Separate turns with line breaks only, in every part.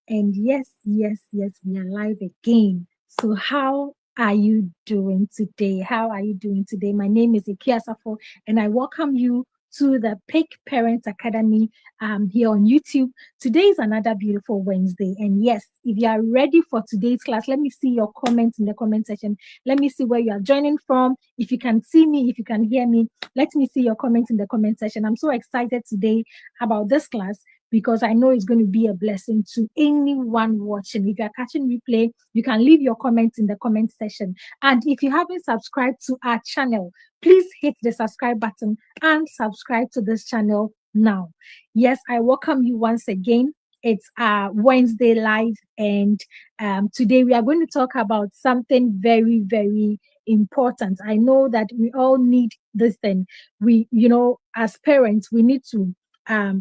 And yes, we are live again. So, how are you doing today? How are you doing today? My name is Ikia Safo, and I welcome you to the Pick Parents Academy here on YouTube. Today is another beautiful Wednesday. And yes, if you are ready for today's class, let me see your comments in the comment section. Let me see where you are joining from. If you can see me, if you can hear me, let me see your comments in the comment section. I'm so excited today about this class because I know it's going to be a blessing to anyone watching. If you're catching replay, you can leave your comments in the comment section. And if you haven't subscribed to our channel, please hit the subscribe button and subscribe to this channel now. Yes, I welcome you once again. It's Wednesday live, and today we are going to talk about something very, very important. I know that we all need this thing. As parents, we need to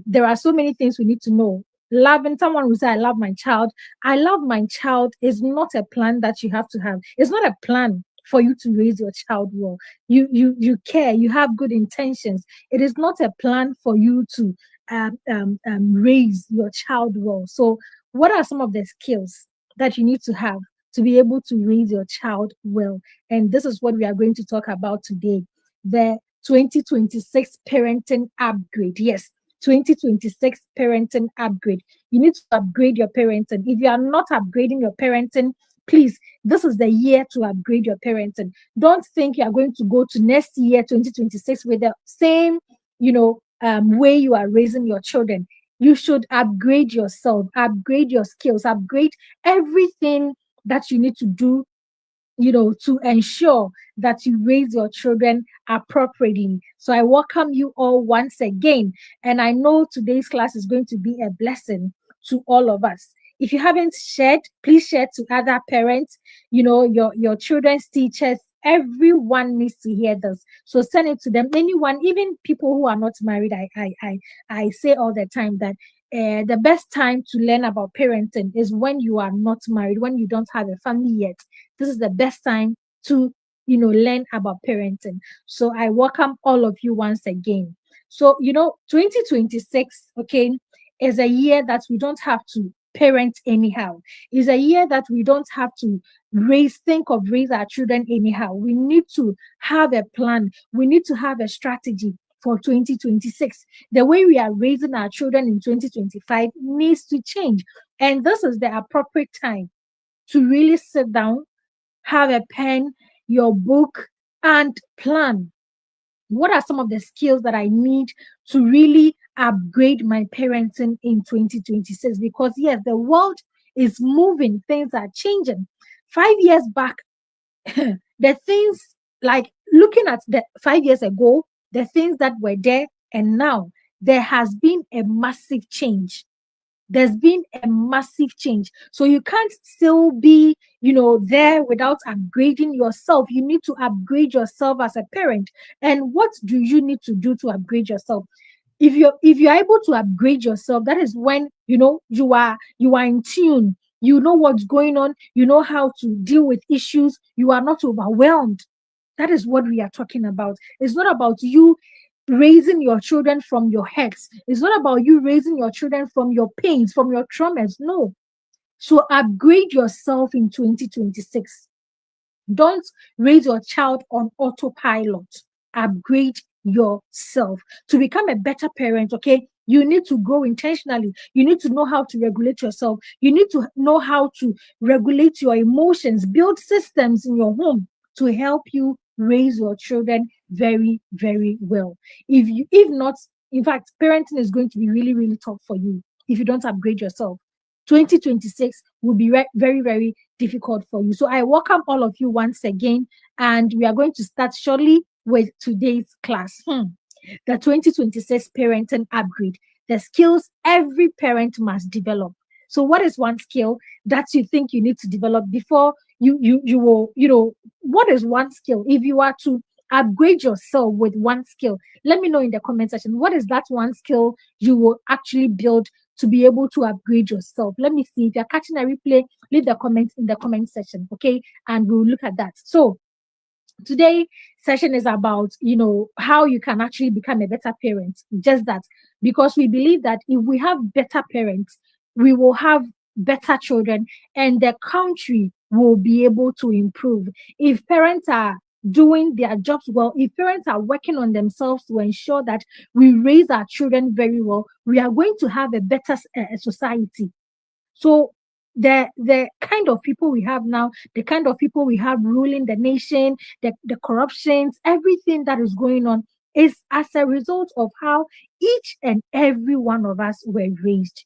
there are so many things we need to know. Loving someone who say, I love my child. I love my child is not a plan that you have to have. It's not a plan for you to raise your child well. You care, you have good intentions. It is not a plan for you to raise your child well. So, what are some of the skills that you need to have to be able to raise your child well? And this is what we are going to talk about today. The 2026 parenting upgrade. Yes, 2026 parenting upgrade. You need to upgrade your parenting. If you are not upgrading your parenting, please, this is the year to upgrade your parenting. Don't think you are going to go to next year, 2026, with the same, way you are raising your children. You should upgrade yourself, upgrade your skills, upgrade everything that you need to do, to ensure that you raise your children appropriately. So I welcome you all once again. And I know today's class is going to be a blessing to all of us. If you haven't shared, please share to other parents, your children's teachers. Everyone needs to hear this. So send it to them. Anyone, even people who are not married, I say all the time that the best time to learn about parenting is when you are not married, when you don't have a family yet. This is the best time to learn about parenting. So I welcome all of you once again. So 2026, okay, is a year that we don't have to parent anyhow. Is a year that we don't have to think of raise our children anyhow. We need to have a plan. We need to have a strategy for 2026. The way we are raising our children in 2025 needs to change. And this is the appropriate time to really sit down, have a pen, your book, and plan. What are some of the skills that I need to really upgrade my parenting in 2026? Because, yes, the world is moving, things are changing. 5 years back, the things like looking at the 5 years ago, the things that were there, and now there has been a massive change. There's been a massive change. So you can't still be, there without upgrading yourself. You need to upgrade yourself as a parent. And what do you need to do to upgrade yourself? If you're able to upgrade yourself, that is when you are in tune. You know what's going on, you know how to deal with issues, you are not overwhelmed. That is what we are talking about. It's not about you raising your children from your hurts. It's not about you raising your children from your pains, from your traumas. No. So upgrade yourself in 2026. Don't raise your child on autopilot. Upgrade yourself to become a better parent. Okay. You need to grow intentionally. You need to know how to regulate yourself. You need to know how to regulate your emotions, build systems in your home to help you raise your children very, very well. If not, in fact, parenting is going to be really, really tough for you if you don't upgrade yourself. 2026 will be very, very difficult for you. So I welcome all of you once again, and we are going to start shortly with today's class. The 2026 parenting upgrade, the skills every parent must develop. So what is one skill that you think you need to develop before you will, what is one skill? If you are to upgrade yourself with one skill, let me know in the comment section. What is that one skill you will actually build to be able to upgrade yourself? Let me see. If you're catching a replay, leave the comments in the comment section, okay? And we'll look at that. So today session is about how you can actually become a better parent. Just that, because we believe that if we have better parents, we will have better children, and the country will be able to improve. If parents are doing their jobs well, if parents are working on themselves to ensure that we raise our children very well, we are going to have a better society. So the kind of people we have now, the kind of people we have ruling the nation, the corruptions, everything that is going on is as a result of how each and every one of us were raised.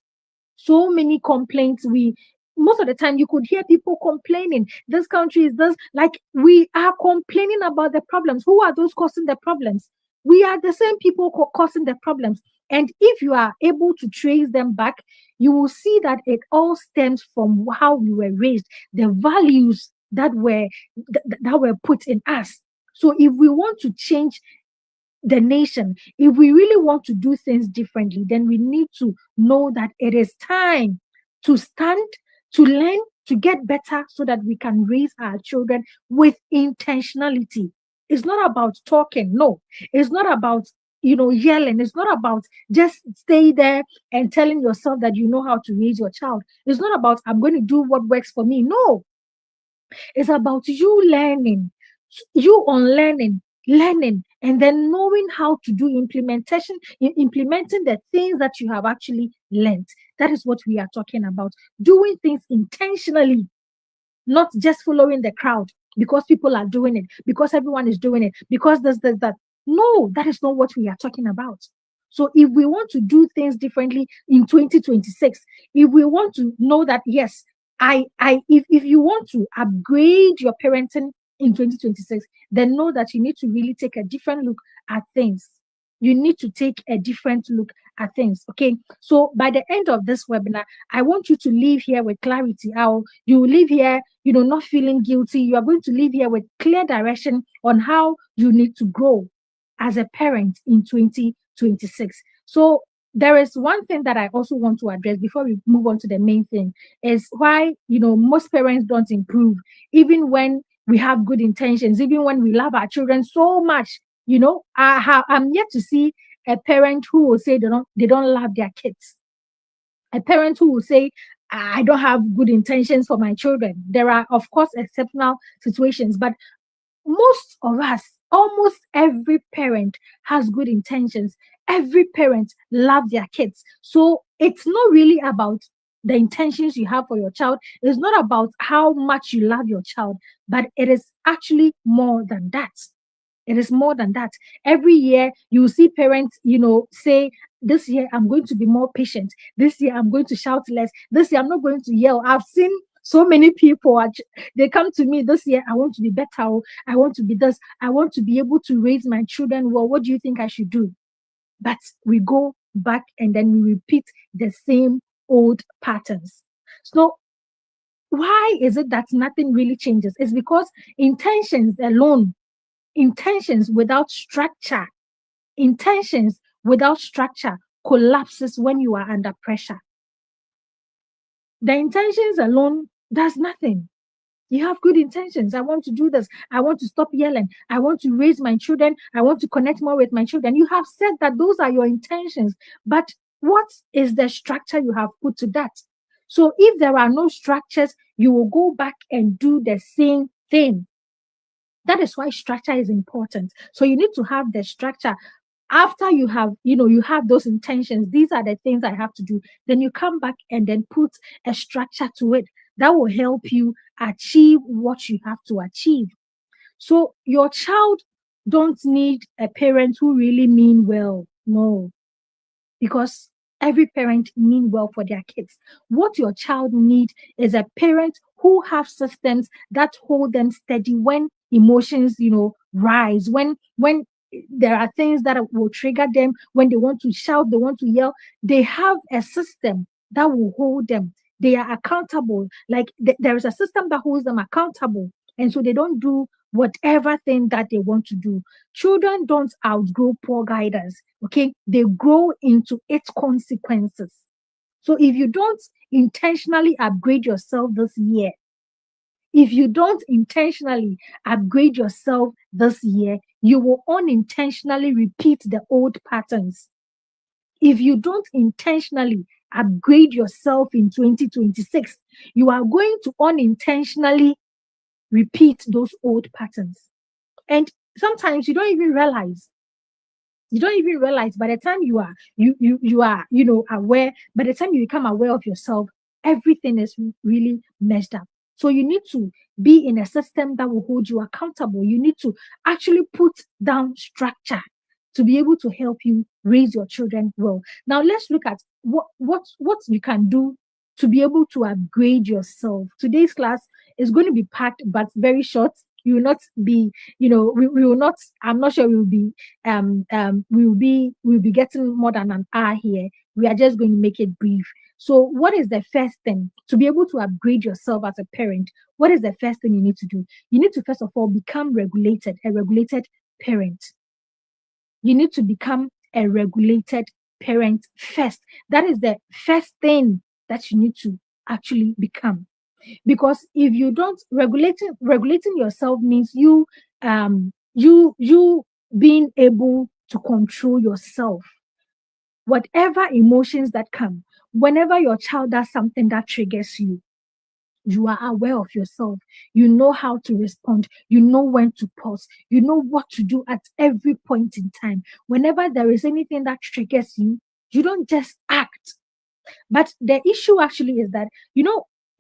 So many complaints. We Most of the time you could hear people complaining, this country is this, like we are complaining about the problems. Who are those causing the problems? We are the same people causing the problems. And if you are able to trace them back, you will see that it all stems from how we were raised, the values that were put in us. So if we want to change the nation, if we really want to do things differently, then we need to know that it is time to stand, to learn, to get better so that we can raise our children with intentionality. It's not about talking, no. It's not about yelling. It's not about just stay there and telling yourself that you know how to raise your child. It's not about I'm going to do what works for me. No, it's about you learning, you unlearning, learning, and then knowing how to do implementing the things that you have actually learned. That is what we are talking about. Doing things intentionally, not just following the crowd because people are doing it, because everyone is doing it, because there's that. No, that is not what we are talking about. So if we want to do things differently in 2026, if we want to know that, yes, if you want to upgrade your parenting in 2026, then know that you need to really take a different look at things. You need to take a different look at things. Okay. So by the end of this webinar, I want you to leave here with clarity. How you leave here, not feeling guilty. You are going to leave here with clear direction on how you need to grow as a parent in 2026. So there is one thing that I also want to address before we move on to the main thing, is why most parents don't improve, even when we have good intentions, even when we love our children so much. I'm yet to see a parent who will say they don't love their kids. A parent who will say, I don't have good intentions for my children. There are, of course, exceptional situations, but most of us, almost every parent has good intentions. Every parent loves their kids. So it's not really about the intentions you have for your child. It's not about how much you love your child, but it is actually more than that. It is more than that. Every year, you see parents, say, this year I'm going to be more patient. This year I'm going to shout less. This year I'm not going to yell. I've seen so many people, they come to me this year, I want to be better. I want to be this. I want to be able to raise my children well. What do you think I should do? But we go back and then we repeat the same old patterns. So why is it that nothing really changes? It's because intentions alone, intentions without structure, intentions without structure collapses when you are under pressure. The intentions alone does nothing. You have good intentions. I want to do this. I want to stop yelling. I want to raise my children. I want to connect more with my children. You have said that those are your intentions, but what is the structure you have put to that? So if there are no structures, you will go back and do the same thing. That is why structure is important. So you need to have the structure. After you have those intentions, these are the things I have to do. Then you come back and then put a structure to it that will help you achieve what you have to achieve. So your child don't need a parent who really mean well. No, because every parent mean well for their kids. What your child need is a parent who have systems that hold them steady when emotions, rise, when there are things that will trigger them, when they want to shout, they want to yell. They have a system that will hold them. They are accountable. Like there is a system that holds them accountable. And so they don't do whatever thing that they want to do. Children don't outgrow poor guidance. Okay. They grow into its consequences. So if you don't intentionally upgrade yourself this year, if you don't intentionally upgrade yourself this year, you will unintentionally repeat the old patterns. If you don't intentionally upgrade yourself in 2026, you are going to unintentionally repeat those old patterns. And sometimes you don't even realize by the time you are aware, by the time you become aware of yourself, everything is really messed up. So you need to be in a system that will hold you accountable. You need to actually put down structure to be able to help you raise your children well. Now let's look at what you can do to be able to upgrade yourself. Today's class is going to be packed but very short. You will not be, we will not, I'm not sure we'll be we'll be getting more than an hour here. We are just going to make it brief. So what is the first thing to be able to upgrade yourself as a parent? What is the first thing you need to do? You need to first of all become a regulated parent. You need to become a regulated parent first. That is the first thing that you need to actually become. Because if you don't, regulating yourself means you being able to control yourself. Whatever emotions that come, whenever your child does something that triggers you, you are aware of yourself. You know how to respond. You know when to pause. You know what to do at every point in time. Whenever there is anything that triggers you, you don't just act. But the issue actually is that,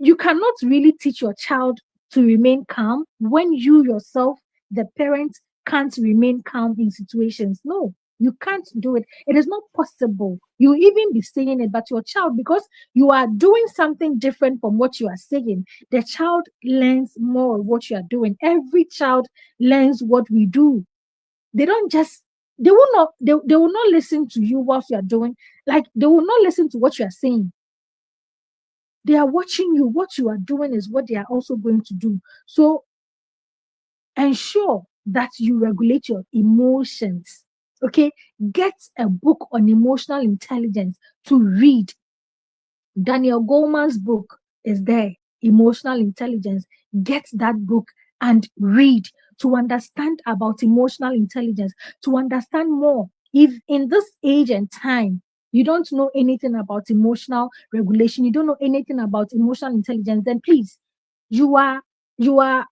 you cannot really teach your child to remain calm when you yourself, the parent, can't remain calm in situations. No, you can't do it. It is not possible. You even be saying it, but your child, because you are doing something different from what you are saying, the child learns more of what you are doing. Every child learns what we do. They don't just they will not listen to you whilst you are doing, like they will not listen to what you are saying. They are watching you. What you are doing is what they are also going to do. So ensure that you regulate your emotions. Okay, get a book on emotional intelligence to read. Daniel Goleman's book is there, Emotional Intelligence. Get that book and read to understand about emotional intelligence, to understand more. If in this age and time you don't know anything about emotional regulation, you don't know anything about emotional intelligence, then please, you are you are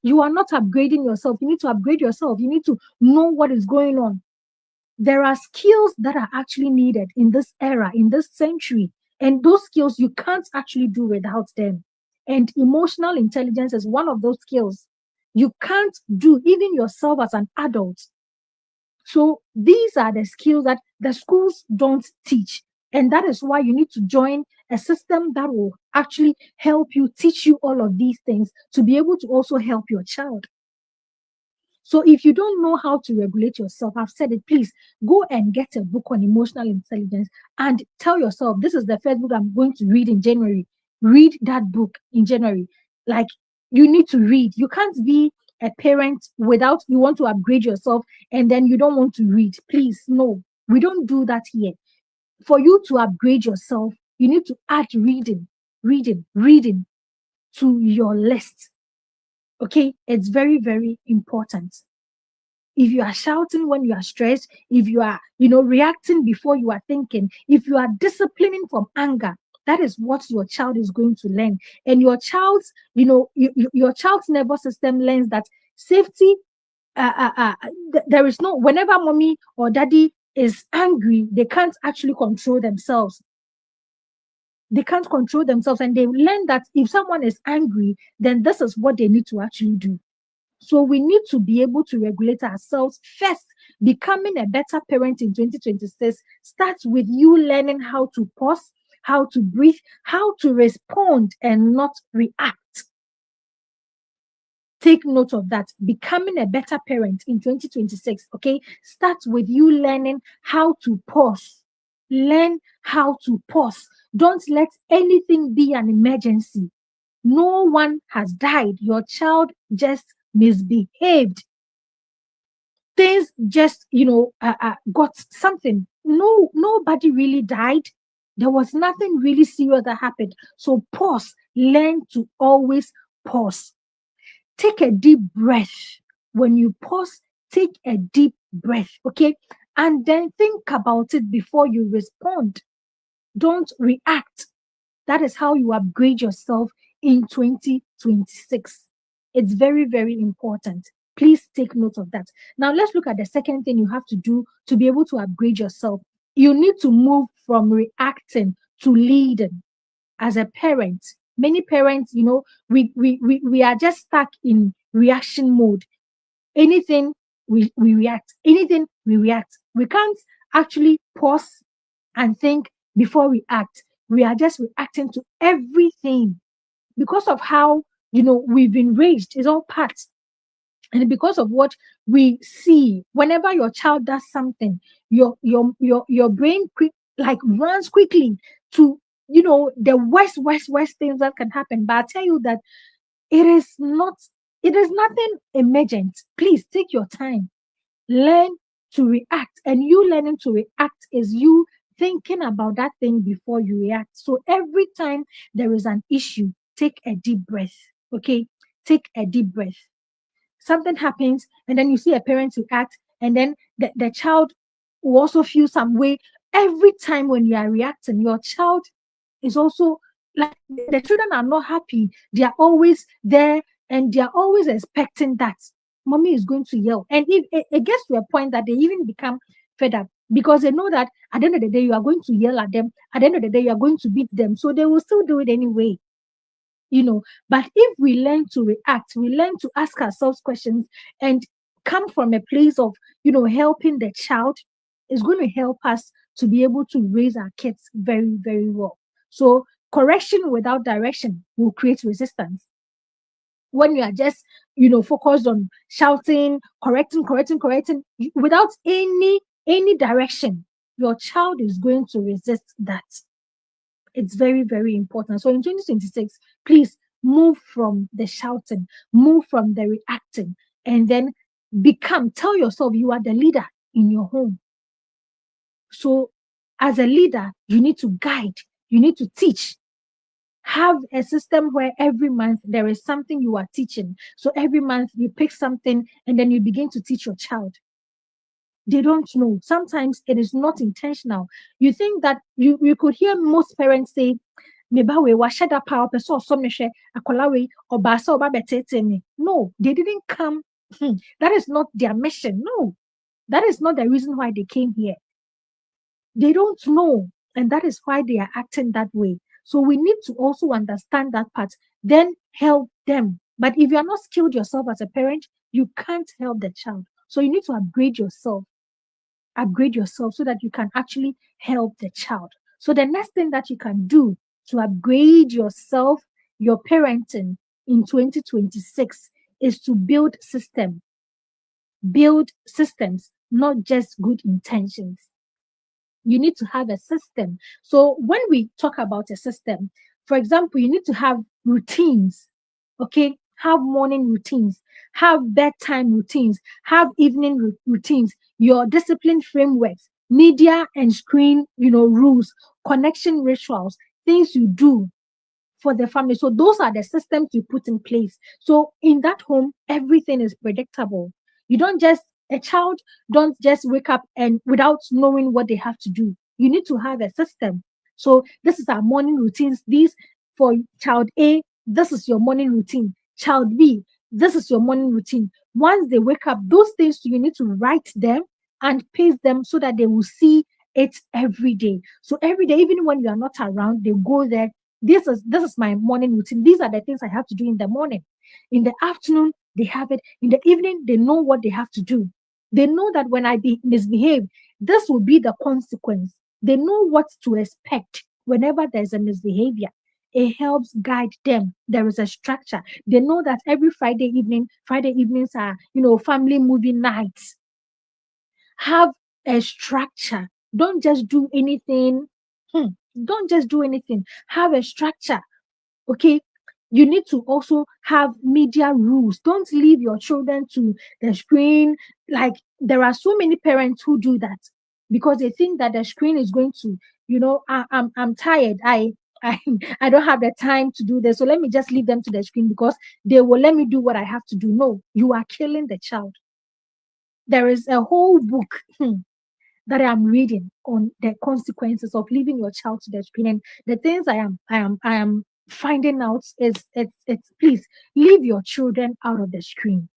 you are not upgrading yourself. You need to upgrade yourself. You need to know what is going on. There are skills that are actually needed in this era, in this century, and those skills you can't actually do without them. And emotional intelligence is one of those skills you can't do even yourself as an adult. So these are the skills that the schools don't teach. And that is why you need to join a system that will actually help you, teach you all of these things to be able to also help your child. So if you don't know how to regulate yourself, I've said it, please go and get a book on emotional intelligence and tell yourself, this is the first book I'm going to read in January. Read that book in January. Like, you need to read. You can't be a parent without, you want to upgrade yourself and then you don't want to read. Please, no, we don't do that here. For you to upgrade yourself, you need to add reading to your list. Okay, it's very, very important. If you are shouting when you are stressed, if you are, reacting before you are thinking, if you are disciplining from anger, that is what your child is going to learn. And your child's, your child's nervous system learns that safety, there is no, whenever mommy or daddy is angry, they can't actually control themselves. They can't control themselves, and they learn that if someone is angry, then this is what they need to actually do. So we need to be able to regulate ourselves first. Becoming a better parent in 2026 starts with you learning how to pause, how to breathe, how to respond and not react. Take note of that. Becoming a better parent in 2026, okay, starts with you learning how to pause. Learn how to pause. Don't let anything be an emergency. No one has died. Your child just misbehaved. Things just, got something. No, nobody really died. There was nothing really serious that happened. So pause. Learn to always pause. Take a deep breath. When you pause, take a deep breath, okay? And then think about it before you respond. Don't react. That is how you upgrade yourself in 2026. It's very, very important. Please take note of that. Now, let's look at the second thing you have to do to be able to upgrade yourself. You need to move from reacting to leading. As a parent, many parents, we are just stuck in reaction mode. Anything we react, anything we react. We can't actually pause and think before we act. We are just reacting to everything because of how we've been raised. It's all part, and because of what we see. Whenever your child does something, your brain runs quickly to the worst things that can happen. But I tell you that it is not. It is nothing emergent. Please take your time. Learn to react. And you learning to react is you thinking about that thing before you react. So every time there is an issue, take a deep breath. Okay? Take a deep breath. Something happens, and then you see a parent react, and then the child will also feel some way. Every time when you are reacting, your child is also like, the children are not happy. They are always there, and they are always expecting that mommy is going to yell. And if it gets to a point that they even become fed up, because they know that at the end of the day, you are going to yell at them. At the end of the day, you are going to beat them. So they will still do it anyway. But if we learn to react, we learn to ask ourselves questions and come from a place of, helping the child, is going to help us to be able to raise our kids very, very well. So correction without direction will create resistance. When you are just, focused on shouting, correcting, without any direction, your child is going to resist that. It's very, very important. So in 2026, please move from the shouting, move from the reacting, and then tell yourself you are the leader in your home. So as a leader, you need to guide, you need to teach. Have a system where every month there is something you are teaching. So every month you pick something and then you begin to teach your child. They don't know. Sometimes it is not intentional. You think that you could hear most parents say, "Mebawe washada power person so meshe akolawe obasa oba betete me." No, they didn't come. That is not their mission. No, that is not the reason why they came here. They don't know, and that is why they are acting that way. So we need to also understand that part, then help them. But if you are not skilled yourself as a parent, you can't help the child. So you need to upgrade yourself so that you can actually help the child. So the next thing that you can do to upgrade yourself, your parenting in 2026, is to build systems, not just good intentions. You need to have a system. So when we talk about a system, for example, you need to have routines. Okay, have morning routines, have bedtime routines, have evening routines, your discipline frameworks, media and screen, rules, connection rituals, things you do for the family. So those are the systems you put in place. So in that home, everything is predictable. A child don't just wake up and without knowing what they have to do. You need to have a system. So this is our morning routines. These for child A, this is your morning routine. Child B, this is your morning routine. Once they wake up, those things you need to write them and paste them so that they will see it every day. So every day, even when you are not around, they go there. This is my morning routine. These are the things I have to do in the morning. In the afternoon, they have it. In the evening, they know what they have to do. They know that when I misbehave, this will be the consequence. They know what to expect whenever there's a misbehavior. It helps guide them. There is a structure. They know that every Friday evenings are, family movie nights. Have a structure. Don't just do anything. Don't just do anything. Have a structure. Okay. You need to also have media rules. Don't leave your children to the screen. Like, there are so many parents who do that because they think that the screen is going to, I'm tired. I don't have the time to do this. So let me just leave them to the screen because they will let me do what I have to do. No, you are killing the child. There is a whole book that I am reading on the consequences of leaving your child to the screen, and the things I am finding out is it's please leave your children out of the screen.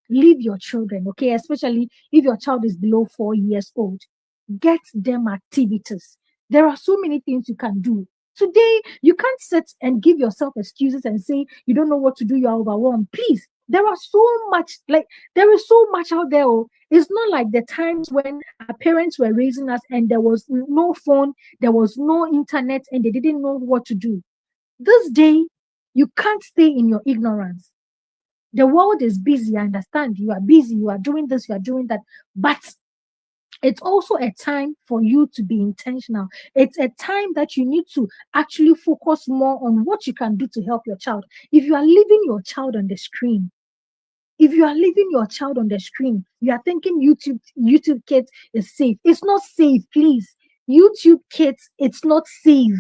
Leave your children, okay? Especially if your child is below 4 years old. Get them activities. There are so many things you can do. Today, you can't sit and give yourself excuses and say you don't know what to do, you're overwhelmed. Please, there are so much, like there is so much out there. Oh. It's not like the times when our parents were raising us and there was no phone, there was no internet, and they didn't know what to do. This day, you can't stay in your ignorance. The world is busy. I understand you are busy, you are doing this, you are doing that, but it's also a time for you to be intentional. It's a time that you need to actually focus more on what you can do to help your child. If you are leaving your child on the screen, if you are leaving your child on the screen, you are thinking YouTube Kids is safe. It's not safe, please. YouTube Kids, it's not safe.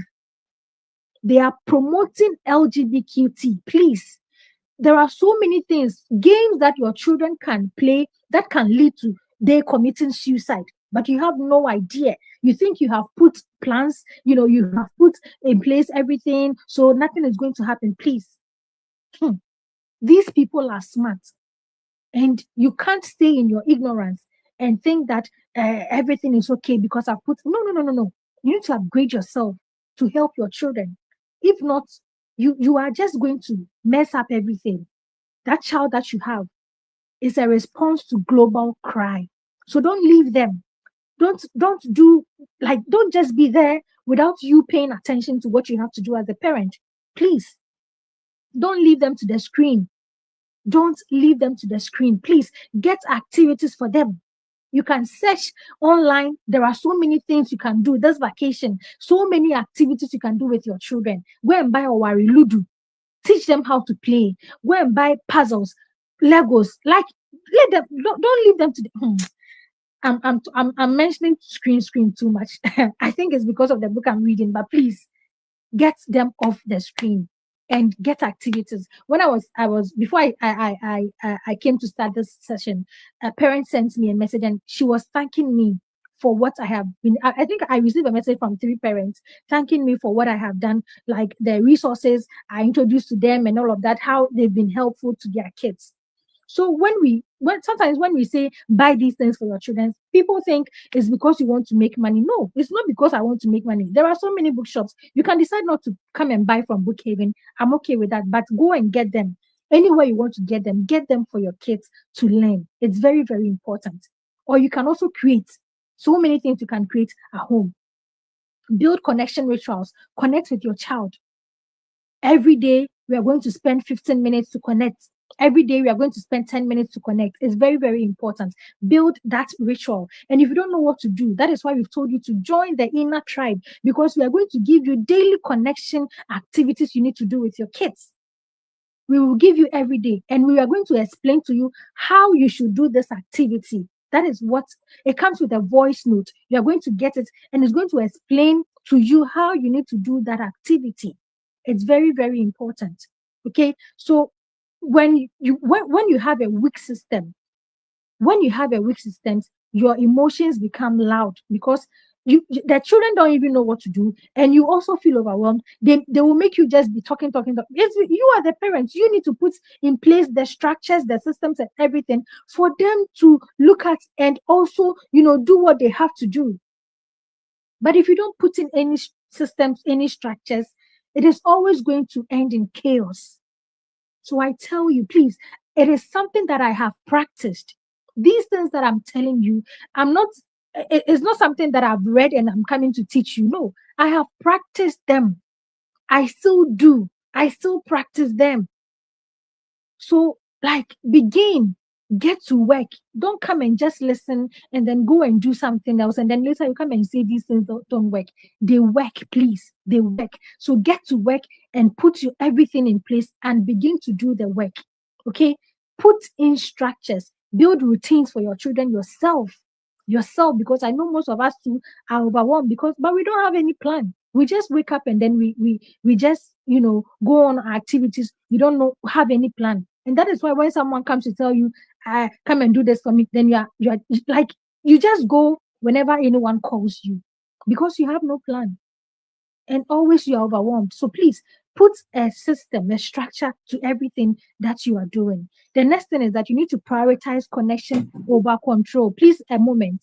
They are promoting LGBTQ. Please. There are so many things, games that your children can play that can lead to they committing suicide, but you have no idea. You think you have put plans, you have put in place everything, so nothing is going to happen. Please. These people are smart, and you can't stay in your ignorance and think that everything is okay because I've put. No. You need to upgrade yourself to help your children. If not, you are just going to mess up everything. That child that you have is a response to global cry. So don't leave them. Don't just be there without you paying attention to what you have to do as a parent. Please don't leave them to the screen. Don't leave them to the screen. Please get activities for them. You can search online. There are so many things you can do this vacation. So many activities you can do with your children. Go and buy a Wari Ludu. Teach them how to play. Go and buy puzzles, Legos. Like, let them. Don't leave them to the. I'm mentioning screen too much. I think it's because of the book I'm reading. But please get them off the screen and get activities. When I was before I came to start this session, a parent sent me a message and she was thanking me for what I have been. I think I received a message from 3 parents thanking me for what I have done, like the resources I introduced to them and all of that, how they've been helpful to their kids. So sometimes when we say buy these things for your children, people think it's because you want to make money. No, it's not because I want to make money. There are so many bookshops. You can decide not to come and buy from Brookhaven. I'm okay with that, but go and get them. Anywhere you want to get them for your kids to learn. It's very, very important. Or you can also create so many things you can create at home. Build connection rituals. Connect with your child. Every day, we are going to spend 15 minutes to connect. Every day we are going to spend 10 minutes to connect. It's very, very important. Build that ritual. And if you don't know what to do, that is why we've told you to join the inner tribe, because we are going to give you daily connection activities you need to do with your kids. We will give you every day, and we are going to explain to you how you should do this activity. That is what it comes with a voice note. You are going to get it, and it's going to explain to you how you need to do that activity. It's very, very important. Okay, so when you have a weak system, your emotions become loud because the children don't even know what to do, and you also feel overwhelmed. They will make you just be talking. You are the parents. You need to put in place the structures, the systems, and everything for them to look at and also do what they have to do. But if you don't put in any systems, any structures, it is always going to end in chaos. So I tell you, please, it is something that I have practiced. These things that I'm telling you, it's not something that I've read and I'm coming to teach you. No, I have practiced them. I still do. I still practice them. So, begin, get to work. Don't come and just listen and then go and do something else. And then later you come and say these things don't work. They work, please. They work. So get to work and put everything in place and begin to do the work. Okay? Put in structures. Build routines for your children yourself, because I know most of us too are overwhelmed but we don't have any plan. We just wake up and then we just go on our activities. We don't have any plan. And that is why when someone comes to tell you, come and do this for me, then you are like, you just go whenever anyone calls you because you have no plan and always you are overwhelmed. So please put a system, a structure to everything that you are doing. The next thing is that you need to prioritize connection over control. Please, a moment.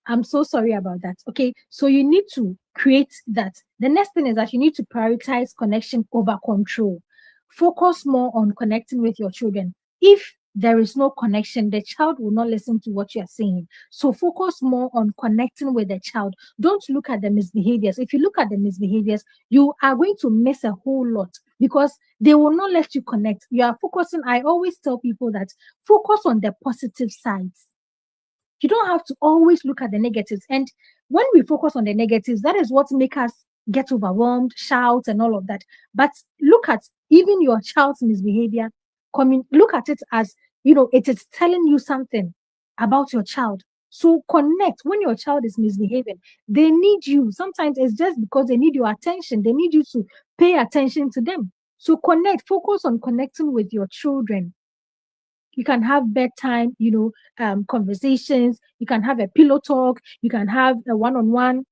I'm so sorry about that. Okay. So you need to create that. The next thing is that you need to prioritize connection over control. Focus more on connecting with your children. If there is no connection, the child will not listen to what you're saying. So focus more on connecting with the child. Don't look at the misbehaviors. If you look at the misbehaviors, you are going to miss a whole lot because they will not let you connect. You are focusing. I always tell people that focus on the positive sides. You don't have to always look at the negatives. And when we focus on the negatives, that is what makes us get overwhelmed, shout, and all of that. But look at even your child's misbehavior. Look at it as, it is telling you something about your child. So connect when your child is misbehaving. They need you. Sometimes it's just because they need your attention. They need you to pay attention to them. So connect, focus on connecting with your children. You can have bedtime, conversations. You can have a pillow talk. You can have a one-on-one,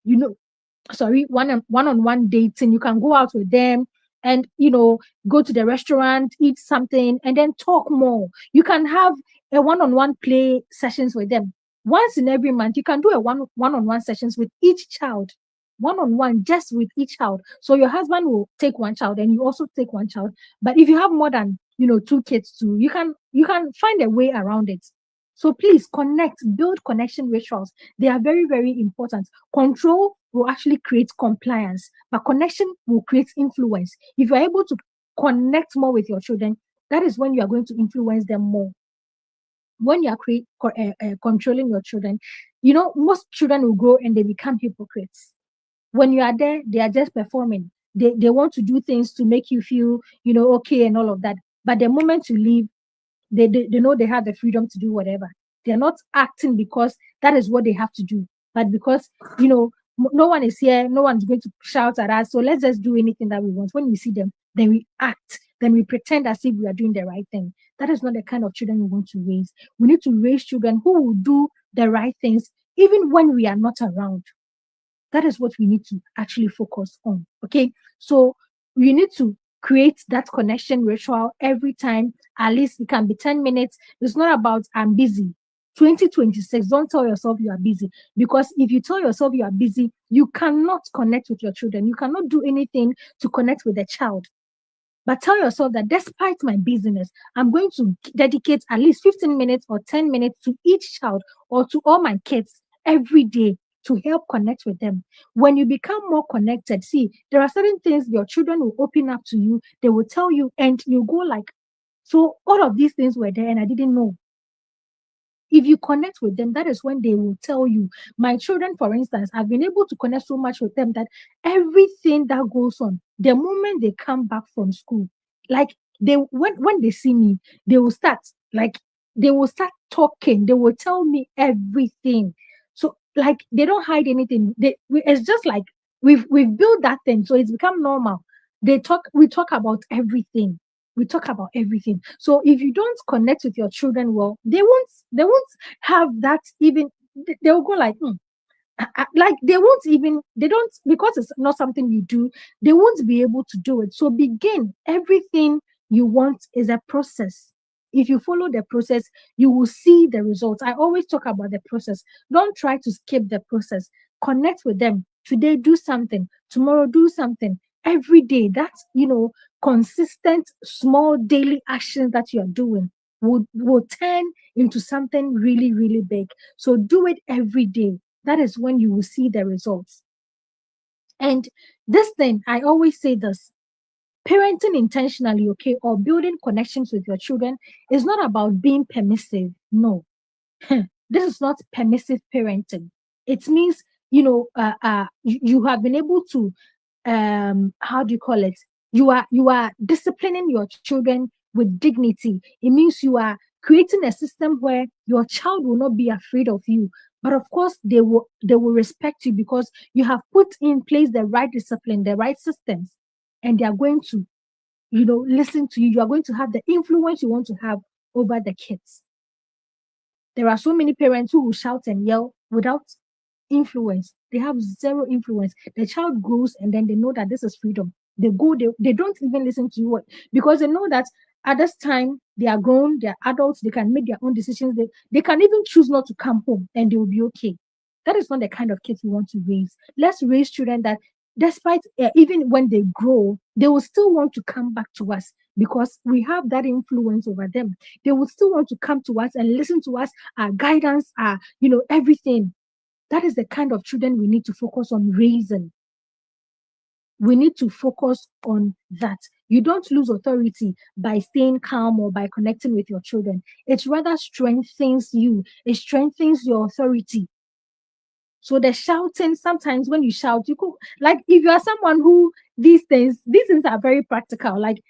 you know, one-on-one dating. You can go out with them and, go to the restaurant, eat something, and then talk more. You can have a one-on-one play sessions with them. Once in every month, you can do a one-on-one sessions with each child. One-on-one just with each child. So your husband will take one child and you also take one child. But if you have more than, two kids too, you can find a way around it. So please connect, build connection rituals. They are very, very important. Control will actually create compliance, but connection will create influence. If you're able to connect more with your children, that is when you are going to influence them more. When you are controlling your children, most children will grow and they become hypocrites. When you are there, they are just performing. They want to do things to make you feel, okay and all of that. But the moment you leave, they know they have the freedom to do whatever. They're not acting because that is what they have to do, but because, no one is here, no one's going to shout at us. So let's just do anything that we want. When we see them, then we act, then we pretend as if we are doing the right thing. That is not the kind of children we want to raise. We need to raise children who will do the right things, even when we are not around. That is what we need to actually focus on. Okay. So we need to create that connection ritual every time. At least it can be 10 minutes. It's not about I'm busy. 2026, don't tell yourself you are busy, because if you tell yourself you are busy, you cannot connect with your children. You cannot do anything to connect with the child. But tell yourself that despite my busyness, I'm going to dedicate at least 15 minutes or 10 minutes to each child or to all my kids every day to help connect with them. When you become more connected, see, there are certain things your children will open up to you. They will tell you, and you go like, so all of these things were there and I didn't know. If you connect with them, that is when they will tell you. My children, for instance, I've been able to connect so much with them that everything that goes on, the moment they come back from school, like when they see me, they will start like they will start talking. They will tell me everything. So like they don't hide anything. It's just like we've built that thing, so it's become normal. We talk about everything. We talk about everything. So if you don't connect with your children well, they won't have that. Even they'll go like, like they don't, because it's not something you do, they won't be able to do it. So begin. Everything you want is a process. If you follow the process, you will see the results. I always talk about the process. Don't try to skip the process. Connect with them. Today, do something. Tomorrow, do something. Every day, that's, consistent, small daily actions that you're doing will turn into something really, really big. So do it every day. That is when you will see the results. And this thing, I always say this, parenting intentionally, okay, or building connections with your children is not about being permissive. No, this is not permissive parenting. It means, you have been able to, how do you call it? You are disciplining your children with dignity. It means you are creating a system where your child will not be afraid of you. But of course, they will respect you because you have put in place the right discipline, the right systems, and they are going to, listen to you. You are going to have the influence you want to have over the kids. There are so many parents who will shout and yell without influence. They have zero influence. The child grows and then they know that this is freedom. They go, they don't even listen to you because they know that at this time they are grown, they are adults, they can make their own decisions. They can even choose not to come home and they will be okay. That is not the kind of kids we want to raise. Let's raise children that, despite even when they grow, they will still want to come back to us because we have that influence over them. They will still want to come to us and listen to us, our guidance, our, everything. That is the kind of children we need to focus on raising. We need to focus on that. You don't lose authority by staying calm or by connecting with your children. It rather strengthens you. It strengthens your authority. So the shouting, sometimes when you shout, you could, like, if you are someone who these things are very practical. Like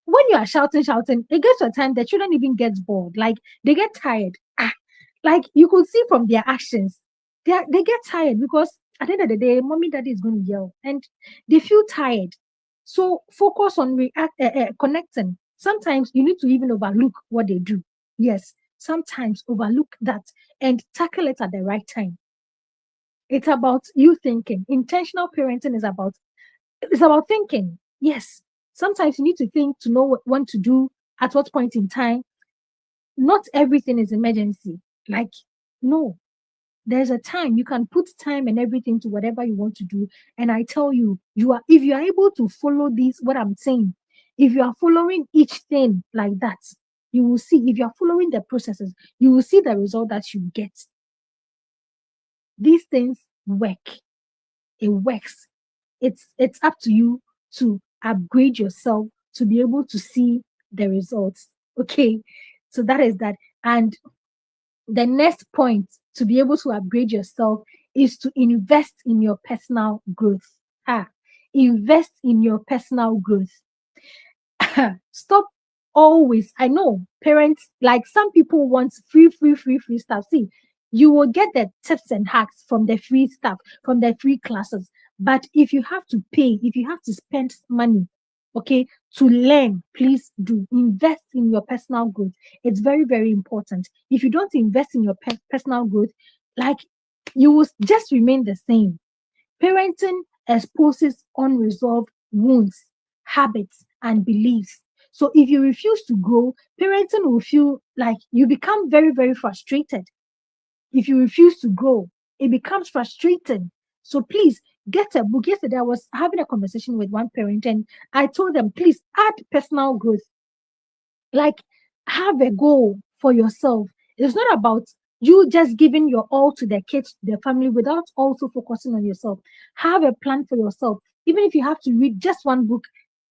when you are shouting, it gets to a time the children even gets bored. Like they get tired. Like you could see from their actions, they get tired because at the end of the day, mommy, daddy is going to yell and they feel tired. So focus on connecting. Sometimes you need to even overlook what they do. Yes, sometimes overlook that and tackle it at the right time. It's about you thinking. Intentional parenting is about thinking. Yes. Sometimes you need to think to know what to do at what point in time. Not everything is emergency. Like, no. There's a time you can put time and everything to whatever you want to do. And I tell you, if you are able to follow this, what I'm saying, if you are following each thing like that, you will see. If you are following the processes, you will see the result that you get. These things work. It works. It's up to you to upgrade yourself to be able to see the results. Okay. So that is that. And the next point to be able to upgrade yourself is to invest in your personal growth. Invest in your personal growth. Stop always. I know parents, like some people want free stuff. See, you will get the tips and hacks from the free stuff, from the free classes. But if you have to pay, if you have to spend money, okay, to learn, please do invest in your personal growth. It's very, very important. If you don't invest in your personal growth, like you will just remain the same. Parenting exposes unresolved wounds, habits, and beliefs. So if you refuse to grow, parenting will feel like you become very, very frustrated. If you refuse to grow, it becomes frustrating. So please get a book. Yesterday, I was having a conversation with one parent and I told them, please add personal growth. Like, have a goal for yourself. It's not about you just giving your all to the kids, the family, without also focusing on yourself. Have a plan for yourself. Even if you have to read just one book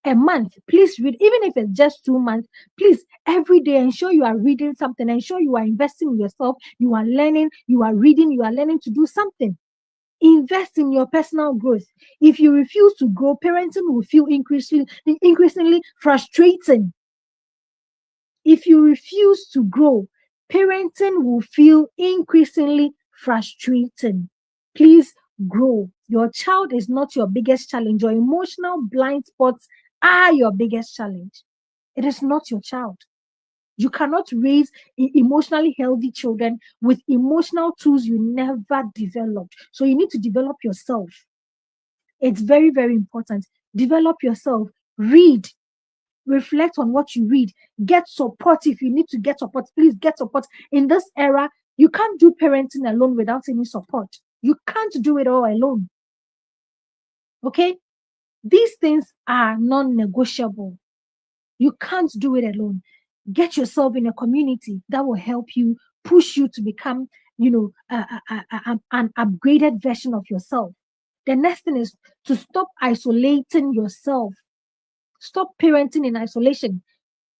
a month, please read. Even if it's just 2 months, please every day ensure you are reading something. Ensure you are investing in yourself. You are learning. You are reading. You are learning to do something. Invest in your personal growth. If you refuse to grow, parenting will feel increasingly frustrating. If you refuse to grow, parenting will feel increasingly frustrating. Please grow. Your child is not your biggest challenge. Your emotional blind spots are your biggest challenge. It is not your child. You cannot raise emotionally healthy children with emotional tools you never developed. So you need to develop yourself. It's very, very important. Develop yourself. Read. reflect on what you read, get support. If you need to get support, please get support. In this era, you can't do parenting alone without any support. You can't do it all alone. Okay? These things are non-negotiable. You can't do it alone. Get yourself in a community that will help you, push you to become, an upgraded version of yourself. The next thing is to stop isolating yourself. Stop parenting in isolation.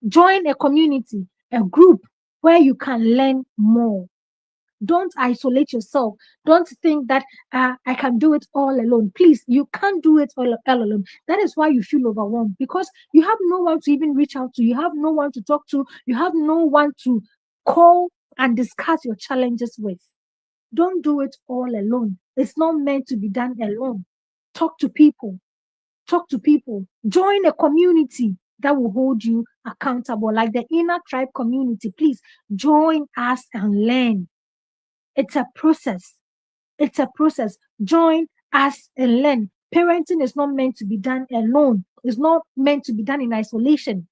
Join a community, a group where you can learn more. Don't isolate yourself. Don't think that I can do it all alone. Please, you can't do it all alone. That is why you feel overwhelmed, because you have no one to even reach out to. You have no one to talk to. You have no one to call and discuss your challenges with. Don't do it all alone. It's not meant to be done alone. Talk to people. Talk to people. Join a community that will hold you accountable, like the Inner Tribe community. Please join us and learn. It's a process. It's a process. Join us and learn. Parenting is not meant to be done alone. It's not meant to be done in isolation.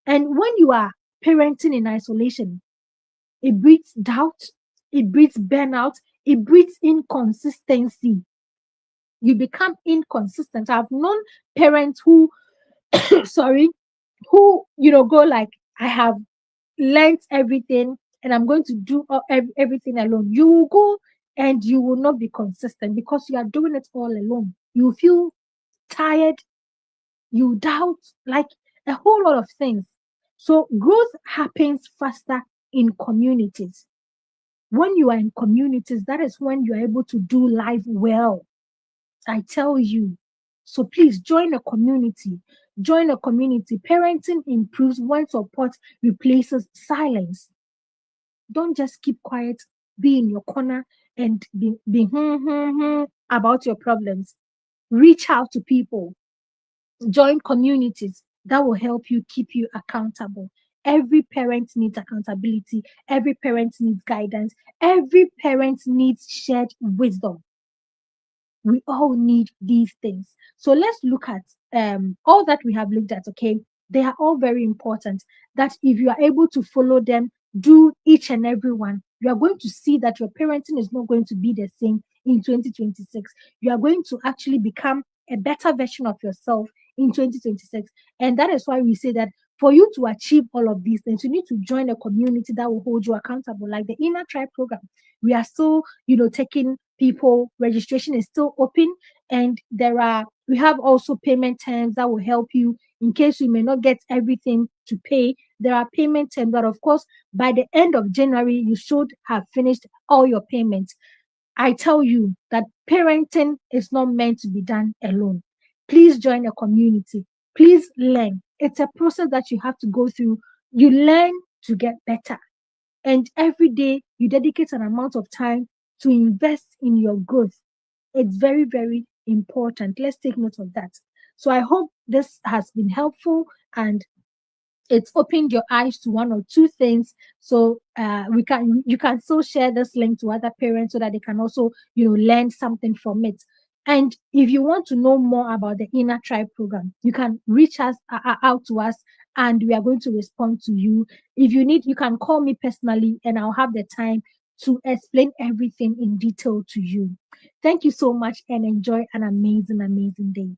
And when you are parenting in isolation, it breeds doubt, it breeds burnout, it breeds inconsistency. You become inconsistent. I've known parents who, sorry, who, go like, I have learned everything and I'm going to do everything alone. You will go and you will not be consistent because you are doing it all alone. You feel tired, you doubt, like a whole lot of things. So growth happens faster in communities. When you are in communities, that is when you are able to do life well. I tell you. So please join a community. Join a community. Parenting improves when support replaces silence. Don't just keep quiet, be in your corner and be about your problems. Reach out to people. Join communities that will help you, keep you accountable. Every parent needs accountability. Every parent needs guidance. Every parent needs shared wisdom. We all need these things. So let's look at all that we have looked at. Okay, they are all very important. That if you are able to follow them, do each and every one, you are going to see that your parenting is not going to be the same in 2026. You are going to actually become a better version of yourself in 2026. And that is why we say that for you to achieve all of these things, you need to join a community that will hold you accountable, like the Inner Tribe program. We are still, taking people. Registration is still open, and we have also payment terms that will help you in case you may not get everything to pay. There are payment terms, but of course, by the end of January, you should have finished all your payments. I tell you that parenting is not meant to be done alone. Please join a community. Please learn. It's a process that you have to go through. You learn to get better. And every day you dedicate an amount of time to invest in your growth. It's very, very important. Let's take note of that. So I hope this has been helpful and it's opened your eyes to one or two things. So you can still share this link to other parents so that they can also learn something from it. And if you want to know more about the Inner Tribe program, you can reach us out to us and we are going to respond to you. If you need, you can call me personally and I'll have the time to explain everything in detail to you. Thank you so much and enjoy an amazing, amazing day.